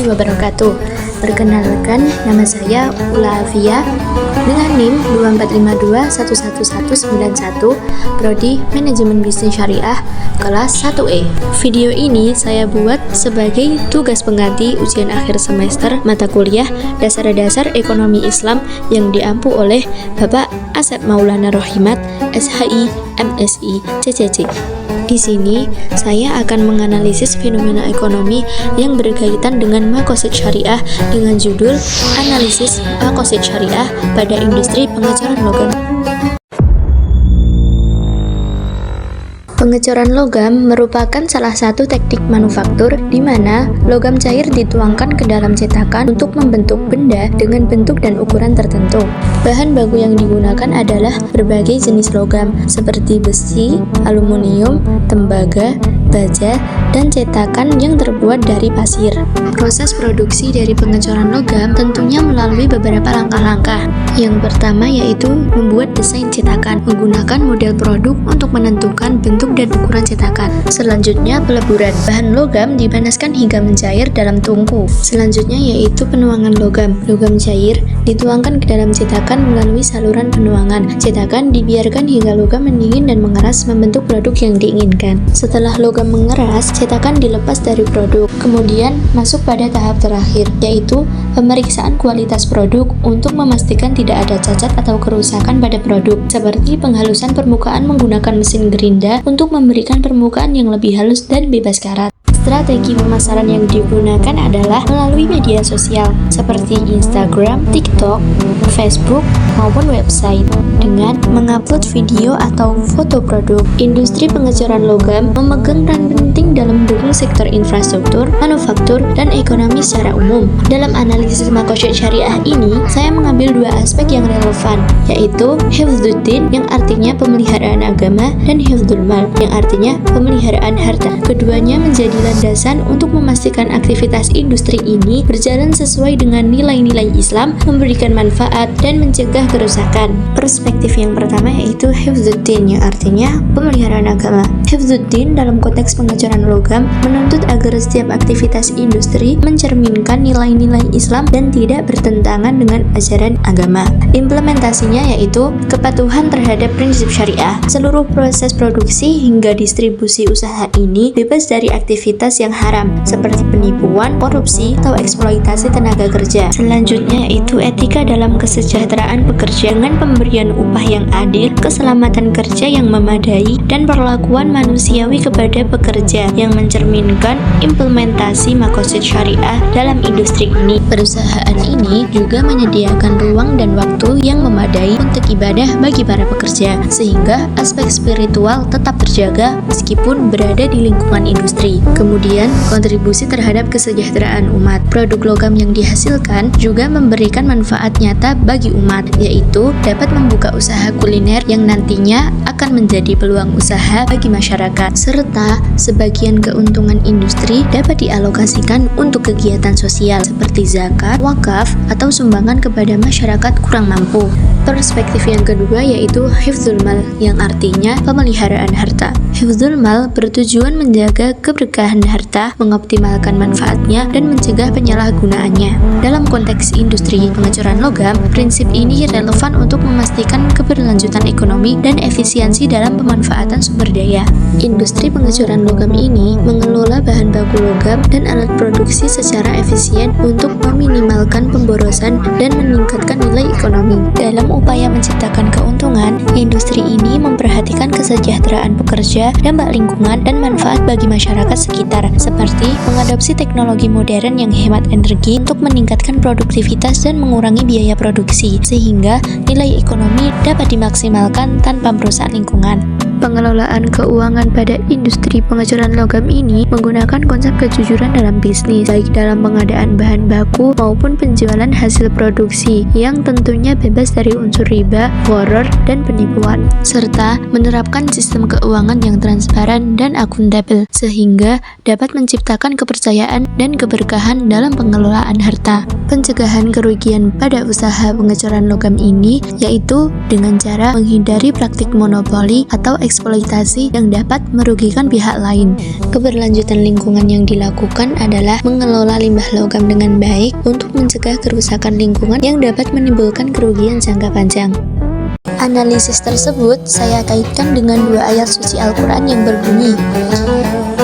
wabarakatuh. Perkenalkan, nama saya Ula Afia dengan NIM 2452111191, Prodi Manajemen Bisnis Syariah, kelas 1E. Video ini saya buat sebagai tugas pengganti ujian akhir semester mata kuliah Dasar-Dasar Ekonomi Islam yang diampu oleh Bapak Asep Maulana Rohimat, SHI, MSI, CCC. Di sini, saya akan menganalisis fenomena ekonomi yang berkaitan dengan maqasid syariah dengan judul Analisis Maqasid Syariah pada Industri Pengecoran Logam. Pengecoran logam merupakan salah satu teknik manufaktur di mana logam cair dituangkan ke dalam cetakan untuk membentuk benda dengan bentuk dan ukuran tertentu. Bahan baku yang digunakan adalah berbagai jenis logam seperti besi, aluminium, tembaga, baja, dan cetakan yang terbuat dari pasir. Proses produksi dari pengecoran logam tentunya melalui beberapa langkah-langkah. Yang pertama yaitu membuat desain cetakan menggunakan model produk untuk menentukan bentuk dan ukuran cetakan. Selanjutnya peleburan. Bahan logam dipanaskan hingga mencair dalam tungku. Selanjutnya yaitu penuangan logam. Logam cair dituangkan ke dalam cetakan melalui saluran penuangan. Cetakan dibiarkan hingga logam mendingin dan mengeras membentuk produk yang diinginkan. Setelah logam mengeras, cetakan dilepas dari produk. Kemudian masuk pada tahap terakhir, yaitu pemeriksaan kualitas produk untuk memastikan tidak ada cacat atau kerusakan pada produk, seperti penghalusan permukaan menggunakan mesin gerinda untuk memberikan permukaan yang lebih halus dan bebas karat. Strategi pemasaran yang digunakan adalah melalui media sosial seperti Instagram, TikTok, Facebook, maupun website dengan mengupload video atau foto produk. Industri pengecoran logam memegang peran penting dalam mendukung sektor infrastruktur, manufaktur, dan ekonomi secara umum. Dalam analisis maqasid syariah ini, saya mengambil dua aspek yang relevan, yaitu hifdzuddin yang artinya pemeliharaan agama dan hifdzul mal yang artinya pemeliharaan harta. Keduanya menjadi landasan untuk memastikan aktivitas industri ini berjalan sesuai dengan nilai-nilai Islam, memberikan manfaat, dan mencegah kerusakan. Perspektif yang pertama yaitu hifdzuddin yang artinya pemeliharaan agama. Hifdzuddin dalam konteks pengecoran logam menuntut agar setiap aktivitas industri mencerminkan nilai-nilai Islam dan tidak bertentangan dengan ajaran agama. Implementasinya yaitu kepatuhan terhadap prinsip syariah. Seluruh proses produksi hingga distribusi usaha ini bebas dari aktivitas yang haram seperti penipuan, korupsi, atau eksploitasi tenaga kerja. Selanjutnya yaitu etika dalam kesejahteraan pekerja dengan pemberian upah yang adil, keselamatan kerja yang memadai, dan perlakuan manusiawi kepada pekerja yang mencerminkan implementasi maqasid syariah dalam industri ini. Perusahaan ini juga menyediakan ruang dan waktu yang memadai untuk ibadah bagi para pekerja, sehingga aspek spiritual tetap terjaga meskipun berada di lingkungan industri. Kemudian, kontribusi terhadap kesejahteraan umat. Produk logam yang dihasilkan juga memberikan manfaat nyata bagi umat, yaitu dapat membuka usaha kuliner yang nantinya akan menjadi peluang usaha bagi masyarakat, serta sebagian keuntungan industri dapat dialokasikan untuk kegiatan sosial seperti zakat, wakaf, atau sumbangan kepada masyarakat kurang mampu. Perspektif yang kedua yaitu hifdzul mal yang artinya pemeliharaan harta. Hifdzul mal bertujuan menjaga keberkahan harta, mengoptimalkan manfaatnya, dan mencegah penyalahgunaannya. Dalam konteks industri pengecoran logam, prinsip ini relevan untuk memastikan keberlanjutan ekonomi dan efisiensi dalam pemanfaatan sumber daya. Industri pengecoran logam ini mengelola bahan baku logam dan alat produksi secara efisien untuk meminimalkan pemborosan dan meningkatkan nilai ekonomi. Dalam upaya menciptakan keuntungan, industri ini memperhatikan kesejahteraan pekerja, dampak lingkungan, dan manfaat bagi masyarakat sekitar, seperti mengadopsi teknologi modern yang hemat energi untuk meningkatkan produktivitas dan mengurangi biaya produksi, sehingga nilai ekonomi dapat dimaksimalkan tanpa merusak lingkungan. Pengelolaan keuangan pada industri pengecoran logam ini menggunakan konsep kejujuran dalam bisnis, baik dalam pengadaan bahan baku maupun penjualan hasil produksi, yang tentunya bebas dari unsur riba, gharar, dan penipuan, serta menerapkan sistem keuangan yang transparan dan akuntabel, sehingga dapat menciptakan kepercayaan dan keberkahan dalam pengelolaan harta. pencegahan kerugian pada usaha pengecoran logam ini yaitu dengan cara menghindari praktik monopoli atau eksploitasi yang dapat merugikan pihak lain. Keberlanjutan lingkungan yang dilakukan adalah mengelola limbah logam dengan baik untuk mencegah kerusakan lingkungan yang dapat menimbulkan kerugian jangka panjang. Analisis tersebut saya kaitkan dengan dua ayat suci Al-Quran yang berbunyi,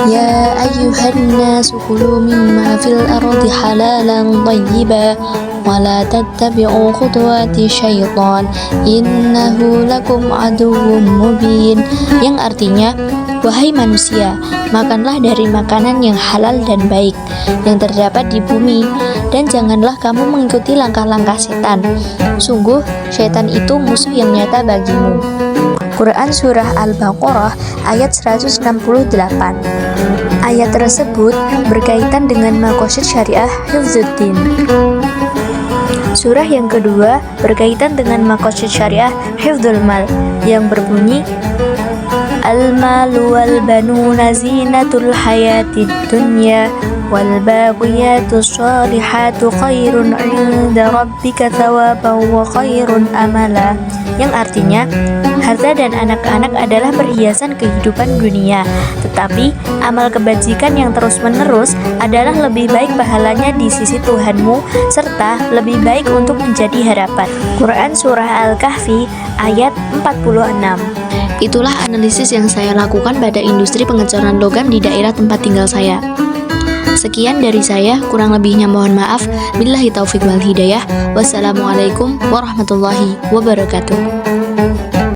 Ya ayyuhan nasu kulu mimma fil ardi halalan thayyiba wa la tattabi'u khutuwati syaitan innahu lakum aduwwum mubin, yang artinya, wahai manusia, makanlah dari makanan yang halal dan baik yang terdapat di bumi, dan janganlah kamu mengikuti langkah-langkah setan. Sungguh, setan itu musuh yang nyata bagimu. Quran Surah Al-Baqarah ayat 168. Ayat tersebut berkaitan dengan maqasid syariah Hifdzuddin. Surah yang kedua berkaitan dengan maqasid syariah Hifdzul Mal yang berbunyi, Al-malu wal banuna zinatul hayatid dunya wal baqiyatus shalihatu khairun 'inda rabbika thawaban wa khairun amala, yang artinya harta dan anak-anak adalah perhiasan kehidupan dunia, tetapi amal kebajikan yang terus-menerus adalah lebih baik pahalanya di sisi Tuhanmu serta lebih baik untuk menjadi harapan. Quran Surah Al-Kahfi ayat 46. Itulah analisis yang saya lakukan pada industri pengecoran logam di daerah tempat tinggal saya. Sekian dari saya, kurang lebihnya mohon maaf. Billahi taufik wal hidayah. Wassalamualaikum warahmatullahi wabarakatuh.